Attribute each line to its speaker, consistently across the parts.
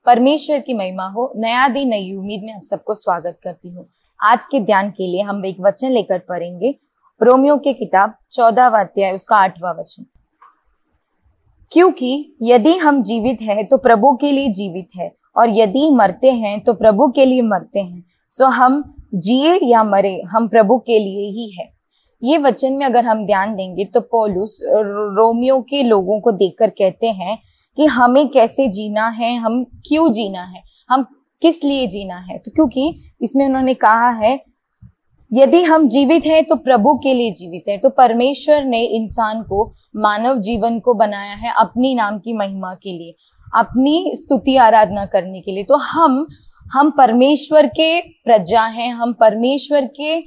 Speaker 1: परमेश्वर की महिमा हो। नया दिन नई उम्मीद में आप सबको स्वागत करती हूँ। आज के ध्यान के लिए हम एक वचन लेकर पढ़ेंगे, रोमियो की किताब 14वां अध्याय उसका 8वां वचन। क्योंकि यदि हम जीवित हैं तो प्रभु के लिए जीवित है, और यदि मरते हैं तो प्रभु के लिए मरते हैं। सो हम जिए या मरे, हम प्रभु के लिए ही है। ये वचन में अगर हम ध्यान देंगे तो पौलुस रोमियो के लोगों को देखकर कहते हैं कि हमें कैसे जीना है, हम क्यों जीना है, हम किस लिए जीना है। तो क्योंकि इसमें उन्होंने कहा है यदि हम जीवित हैं तो प्रभु के लिए जीवित है। तो परमेश्वर ने इंसान को, मानव जीवन को बनाया है अपनी नाम की महिमा के लिए, अपनी स्तुति आराधना करने के लिए। तो हम परमेश्वर के प्रजा हैं, हम परमेश्वर के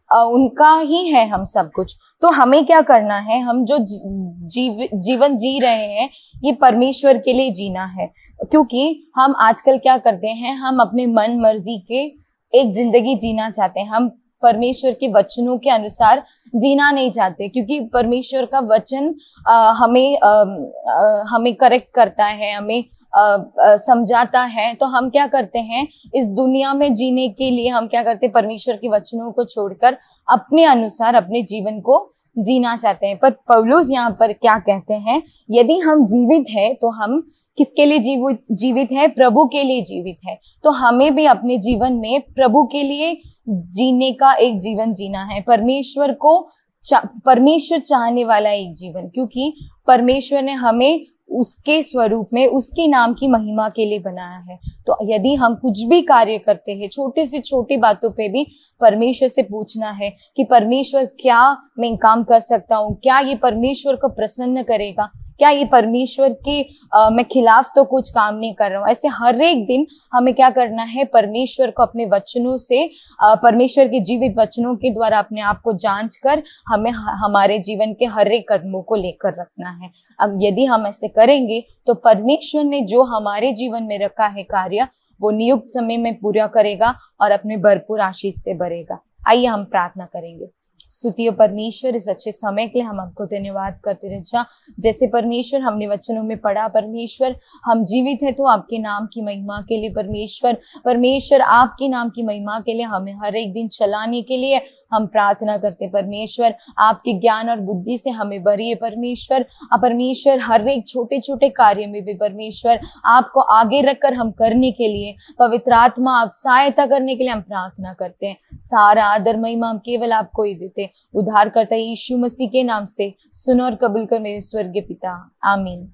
Speaker 1: उनका ही है हम सब कुछ। तो हमें क्या करना है, हम जो जीवन जी रहे हैं ये परमेश्वर के लिए जीना है। क्योंकि हम आजकल क्या करते हैं, हम अपने मन मर्जी के एक जिंदगी जीना चाहते हैं, हम परमेश्वर के वचनों के अनुसार जीना नहीं चाहते। क्योंकि परमेश्वर का वचन हमें करेक्ट करता है, हमें समझाता है। तो हम क्या करते हैं, इस दुनिया में जीने के लिए हम क्या करते हैं, परमेश्वर के वचनों को छोड़कर अपने अनुसार अपने जीवन को जीना चाहते हैं। पर पौलुस यहाँ पर क्या कहते हैं, यदि हम जीवित हैं तो हम किसके लिए जीवित है, प्रभु के लिए जीवित है। तो हमें भी अपने जीवन में प्रभु के लिए जीने का एक जीवन जीना है, परमेश्वर चाहने वाला एक जीवन। क्योंकि परमेश्वर ने हमें उसके स्वरूप में, उसके नाम की महिमा के लिए बनाया है। तो यदि हम कुछ भी कार्य करते हैं, छोटी से छोटी बातों पे भी परमेश्वर से पूछना है कि परमेश्वर क्या मैं काम कर सकता हूँ, क्या ये परमेश्वर को प्रसन्न करेगा, क्या ये परमेश्वर के मैं खिलाफ तो कुछ काम नहीं कर रहा हूँ। ऐसे हर एक दिन हमें क्या करना है, परमेश्वर को अपने वचनों से, परमेश्वर के जीवित वचनों के द्वारा अपने आप को जांच कर हमें हमारे जीवन के हर एक कदमों को लेकर रखना है। अब यदि हम ऐसे करेंगे तो परमेश्वर ने जो हमारे जीवन में रखा है कार्य, वो नियुक्त समय में पूरा करेगा और अपने भरपूर आशीष से भरेगा। आइए हम प्रार्थना करेंगे। स्तुति परमेश्वर, इस अच्छे समय के लिए हम आपको धन्यवाद करते रहे। जैसे परमेश्वर हमने वचनों में पढ़ा, परमेश्वर हम जीवित है तो आपके नाम की महिमा के लिए, परमेश्वर आपके नाम की महिमा के लिए हमें हर एक दिन चलाने के लिए हम प्रार्थना करते। परमेश्वर आपके ज्ञान और बुद्धि से हमें भरिए। परमेश्वर हर एक छोटे छोटे कार्य में भी परमेश्वर आपको आगे रखकर हम करने के लिए, पवित्र आत्मा आप सहायता करने के लिए हम प्रार्थना करते हैं। सारा आदर महिमा हम केवल आपको ही देते। उद्धार करता यीशु मसीह के नाम से सुन और कबूल कर मेरे स्वर्गीय पिता, आमीन।